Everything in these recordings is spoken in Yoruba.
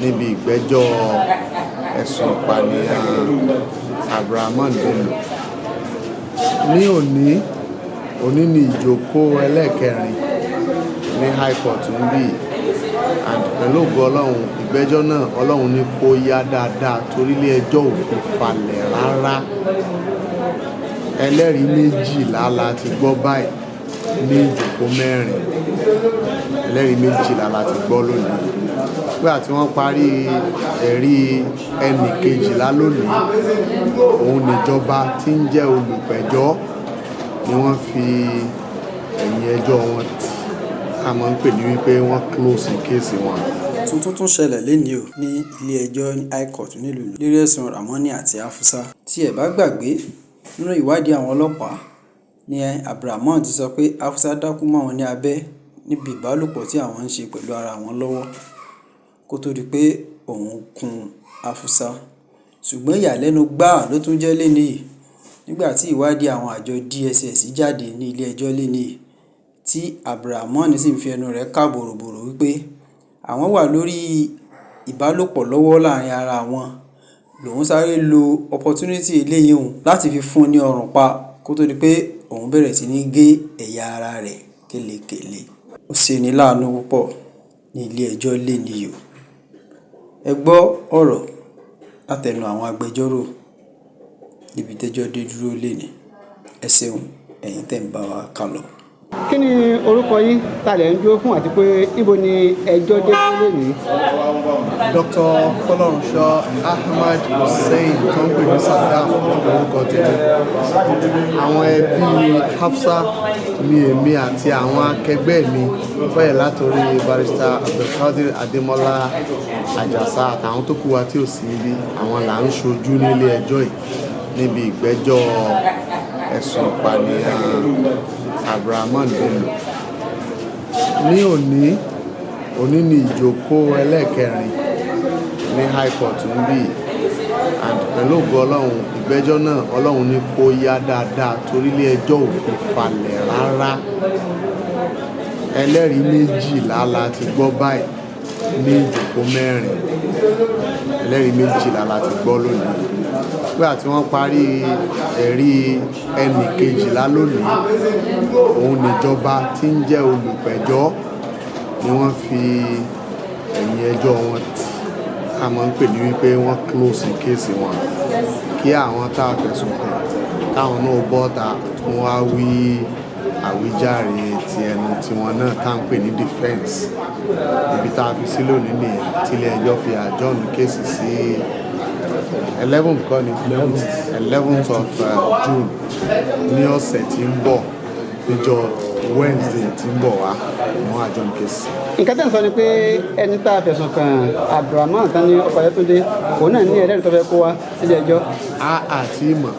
níbi ìgbẹ́jọ́ ẹ̀sùn ìpànìyàn Ramani. Ní òní ni ìjókòó ẹlẹ́ẹ̀kẹrin ní high court níbí, and pẹ̀lú ògo Ọlọ́run ìgbẹ́jọ́ náà Ọlọ́run ní kó yá dáadáa torí ilé ẹjọ́ ò fi falẹ̀ rárá. Ẹlẹ́rìí 12 la ti gbọ́ báyìí ní ìjókòó 4. Ẹlẹ́rìí 12 la ti gbọ́ lónìí. Nígbà tí wọ́n parí ẹ̀rí ẹnì 12 lónìí, òun níjọba tí ń jẹ́ olùpẹ̀jọ́ ni wọ́n fi ẹ̀yìn ẹjọ́ wọn tì. A máa ń pè ní wípé wọ́n close kéèsì wọn. Tuntun tún ṣẹlẹ̀ lénìí o ní ilé ẹjọ́ ní high court nílùú lórí ẹ̀sùn Ramani àti Hafsat. Tí ẹ bá gbàgbé, nínú ìwádìí àwọn ọlọ́pàá ni Ramani ti sọ pé Hafsat dákú mọ́ wọn ní abẹ́ níbi ìbálòpọ̀ tí àwọn ń ṣe pẹ̀lú ara wọn lọ́wọ́ kó tó di pé òun kun Hafsat. Ṣùgbọ́n ìyàlẹ́nu gbáà ló tún jẹ́ lénìí nígbà tí ìwádìí àwọn àjọ DSS jáde ní ilé ẹjọ́ lénìí tí Ramani sì ń fi ẹnu rẹ̀ ká bòròbòrò wípé àwọn wà lórí ìbálòpọ̀ lọ́wọ́ láàrin ara wọn, lòun sáré lo opportunity eléyìí hùn láti fi fún ní ọrùn pa kó tó di pé òun bẹ̀rẹ̀ sí ní gé ẹ̀yà ara rẹ̀ kélekèle. Ó ṣeni láàánú púpọ̀ ní ilé ẹjọ́ lénìí o. Ẹ gbọ́ ọ̀rọ̀ látẹnu àwọn agbẹjọ́rò níbi tẹ́jọ́ dé dúró lénìí. Ẹ ṣeun ẹ̀yin tẹ́ ń bá wa kálọ. Kí ni orúkọ yín tàlẹ̀ ń dúró fún àti pé níbo ni ẹjọ́ dé dúró lénìí? Dr. Fọlọ́runṣọ́ Ahmad Hussein tó ń pè ní Saddam orúkọ tèmi. Àwọn ẹbí Hafsat ni èmi àti àwọn akẹgbẹ́ mi bẹ́ẹ̀ látòrí barrister Abdulkadir Adémọ́lá Àjàsá àtàwọn tó kù wa tí ò sí níbí, àwọn là ń ṣojú nílé ẹjọ́ yìí níbi ìgbẹ́jọ́ ẹ̀sùn ìpànìyàn Ramani. Ní òní ni ìjókòó ẹlẹ́ẹ̀kẹrin ní high court níbí, and pẹ̀lú ògo Ọlọ́run ìgbẹ́jọ́ náà Ọlọ́run ní kó yá dáadáa torí ilé ẹjọ́ ò fi falẹ̀ rárá. Ẹlẹ́rìí 12 la ti gbọ́ báyìí ní ìjókòó 4. Ẹlẹ́rìí 12 la ti gbọ́ lónìí. Nígbà tí wọ́n parí ẹ̀rí ẹnì 12 lónìí, òun níjọba tí ń jẹ́ olùpẹ̀jọ́ ni wọ́n fi ẹ̀yìn ẹjọ́ wọn tì. A máa ń pè ní wípé wọ́n close kéèsì wọn kí àwọn tá a fẹ̀sùn kàn káwọn náà bọ́ta wọ́n wá wí àwíjàre ti ẹnu tiwọn náà tá à ń pè ní defence. Ibi tá a fi sí lónìí nìyẹn tí ilé ẹjọ́ fi adjourn kéèsì sí 11th kọ́ ni 11th of June ní ọ̀sẹ̀ tí ń bọ̀, níjọ́ Wednesday tí ń bọ̀ wá wọ́n adjourn kéèsì. Nǹkan tẹ́ ń sọ ni pé ẹni tá a fẹ̀sùn kàn Ramani tán ní ọkọ̀ ayọ́túndé òun náà ní ẹlẹ́rìí tó fẹ́ kó wá sílé ẹjọ́. Àti ìmọ̀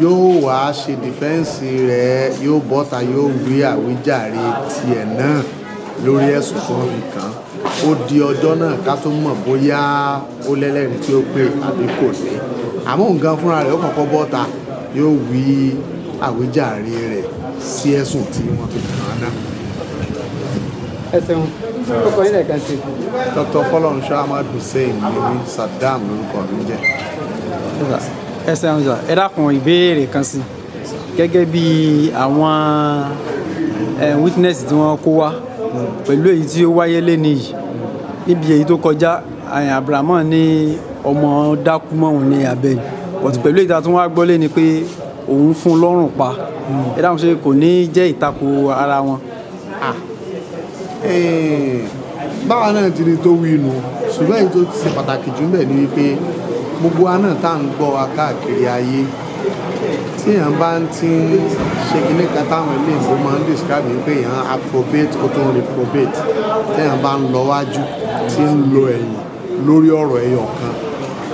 yóò wá ṣe dìfẹ́ǹsì rẹ̀, yóò bọ́ta, yóò wí àwíjàre tiẹ̀ náà lórí ẹ̀sùn tó ń fi kàn. Ó di ọjọ́ náà ká tó mọ̀ bóyá ó lẹ́lẹ́rìí tí ó pé àbí kò ní. Àmọ́ nǹkan fúnra rẹ̀ ó kọ́kọ́ bọ́ta, yóò wí àwíjàre rẹ̀ sí ẹ̀sùn tí wọ́n fi kàn án náà. Ẹ ṣeun. Orúkọ yín lẹ́ẹ̀kan sí. Dr. Fọlọ́runṣọ́ Ahmad Hussein ní Saddam lórúkọ mi jẹ́. Ẹ ṣeun sà, ẹ dákun ìbéèrè kan sí gẹ́gẹ́ bí àwọn witness tí wọ́n kó wá pẹ̀lú èyí tí ó wáyé lénìí yìí. Níbi èyí tó kọjá Ramani ní ọmọ dákú mọ́ òun ní abẹ́ ni, but pẹ̀lú èyí tí a tún wá gbọ́ lénìí pé òun fún lọ́rùn pa. Ẹ dákun ṣe kò ní jẹ́ ìtakò ara wọn? Báwa náà ti rí tó wí inú, ṣùgbọ́n èyí tó ti ṣe pàtàkì jù bẹ́ẹ̀ ni wípé gbogbo wa náà tá à ń gbọ́ wa káàkiri ayé tí èèyàn bá ń ti ṣe kinní kan táwọn eléyìí máa ń describe wípé èèyàn approbate ó tún reprobate, tí èèyàn bá ń lọ wájú tí ń lo ẹ̀yìn lórí ọ̀rọ̀ ẹyọ kan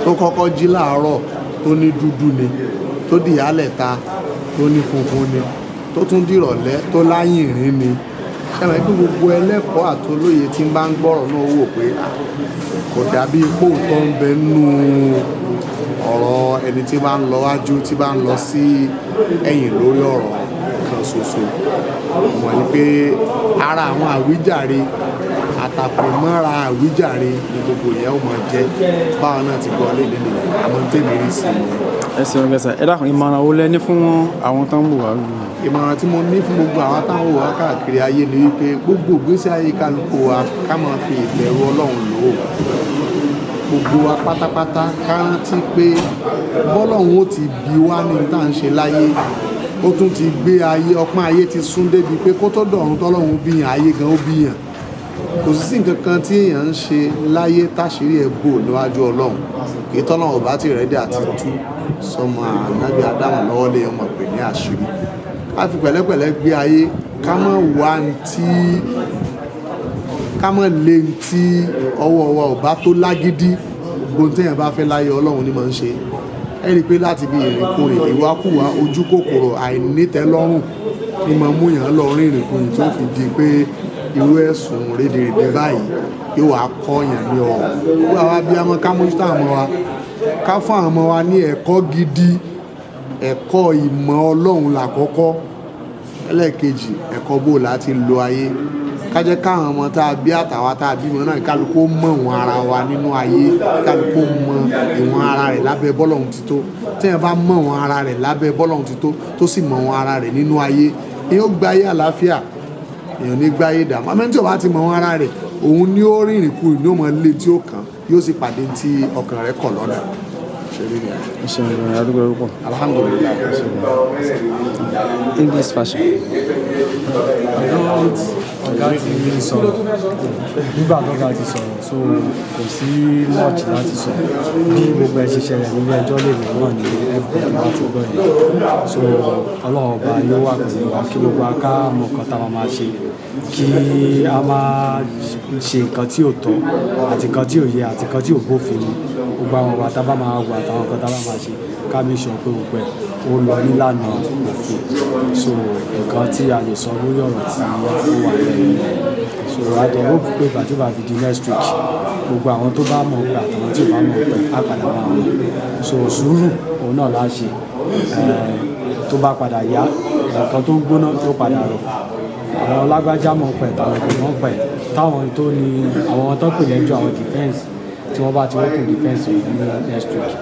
tó kọ́kọ́ jí láàárọ̀ tó ní dúdú ni, tó dìyálẹ̀ta tó ní funfun ni, tó tún dìrọ̀lẹ́ tó láyìnrín ni. Ṣẹ́mi pé gbogbo ẹlẹ́kọ̀ọ́ àtolóye tí ń bá ń gbọ́rọ̀ náà wò pé kò dàbí ipò tó ń bẹ nínú ọ̀rọ̀ ẹni tí bá ń lọ wájú tí bá ń lọ sí ẹ̀yìn lórí ọ̀rọ̀ kan ṣoṣo. Mọ̀ ní pé ara àwọn àwíjàre àtàkùn mọ́ra àwíjàre ní gbogbo ìyẹn ó máa jẹ́ báwọn náà ti gbọ́ lé nínú àmọ́ tèmi rí sí i. ẹ ṣeun gẹ̀ẹ́sà ẹ dákun ìmọ̀ràn wo lẹ ní fún àwọn tó ń bọ̀ wá. ìmọ̀ràn tí mo ní fún gbogbo àwọn táwọn wò wá káàkiri ayé ni wípé gbogbo ìgbésí ayé kálukú wa ká máa fi ìbẹ̀rù Ọlọ́run lò ó gbogbo wa pátápátá ká rántí pé bọ́lọ́run ó ti bí wá ní tá à ń ṣe láyé ó tún ti gbé ayé ọpọ́n ayé ti sún débi pé kó tó dọ̀run tọ́lọ́run bíyàn ayé gan ó bíyàn kò sí nǹkan kan tí èèyàn ń ṣe láyé táṣírí ẹ̀ bò níwájú Ọlọ́run kì í tọ́lọ́run ọba ti rẹ́dí àti tú sọmọ ànábì Ádámù lọ́wọ́ lè mọ̀ pé ní àṣírí ká fi pẹ̀lẹ́pẹ̀lẹ́ gbé ayé ká má wá ntí ká má lé ntí ọwọ́ wa ò bá tó lágídí gbogbo téèyàn bá fẹ́ láyé Ọlọ́run ni máa ń ṣe ẹ rí i pé láti bí ìrìnkúrìn ìwákùwà ojú kòkòrò àìnítẹ́lọ́rùn ni máa mú yàn lọ rí ìrìnkúrìn tó fi di pé irú ẹ̀sùn rédèrèdè báyìí yóò wá kọ́yàn ní ọ̀rọ̀ wọ́n àwa bí amọ̀ ká mójútó àwọn ọmọ wa ká fún àwọn ọmọ wa ní ẹ̀kọ́ gidi ẹ̀kọ́ ìmọ̀ Ọlọ́run làkọ́kọ́ ẹlẹ́ẹ̀kejì ẹ̀kọ́ bó láti lo ayé ká jẹ́ káwọn ọmọ tá a bí àtàwa tá a bímọ náà kálukú mọ̀ wọn ara wa nínú ayé kálukú mọ̀ ìwọ̀n ara rẹ̀ lábẹ́ bọ́lọ́hun ti tó téèyàn bá mọ̀ wọn ara rẹ̀ lábẹ́ bọ́lọ́hun ti tó tó sì mọ̀ wọn ara rẹ̀ nínú ayé èèyàn ó gba ayé àlàáfíà èèyàn ní gbáyé dààmú àmọ́ tí ò bá ti mọ̀ wọn ara rẹ̀ òun ni ó rìnrìn kú ní ó mọ̀ lé tí ó kàn yóò sì pàdé tí ọkàn rẹ̀ kọ̀ lọ́nà alhamdulillah. English fashion. Ọ̀gá ti sọ̀rọ̀ nígbà tó ga ti sọ̀rọ̀ so kò sí much láti sọ bí gbogbo ẹ̀ ṣe ṣẹlẹ̀ nílé ẹjọ́ lè lè náà ní everybody bá ti gbọ́ yẹn so Ọlọ́run ọba yóò wà pẹ̀lú wa kí gbogbo aká mọ̀ nǹkan tá a máa ṣe kí a máa ṣe nǹkan tí ò tọ́ àti nǹkan tí ò yẹ àti nǹkan tí ò bófin mu gbogbo àwọn ọba tá a bá máa wà àtàwọn nǹkan tá a bá máa ṣe ká mi sọ pé gbogbo ẹ̀ ó lọ nílànà òfin so nǹkan tí a lè sọ lórí ọ̀rọ̀ tí ó wà lẹ́yìn so adẹ̀wò pé ìgbà tó bá fi di next week gbogbo àwọn tó bá mọ̀ pé àtàwọn tí ò bá mọ̀ pé á padà máa mọ̀ so sùúrù òun náà la ṣe tó bá padà yá nǹkan tó ń gbóná tó padà rọ̀ àwọn lágbájá mọ̀ pẹ̀ táwọn ìpè mọ̀ pẹ̀ táwọn tó ní àwọn tó pè lẹ́jọ́ àwọn defence tí wọ́n bá ti wọ́pọ̀ defence ní next week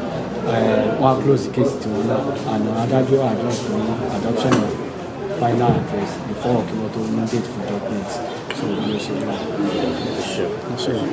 wọ́n á close the case tiwọn náà àná adájọ́ address fún adoption of final address before kí wọ́n tó ní date for judgement so bí ó ṣe wà.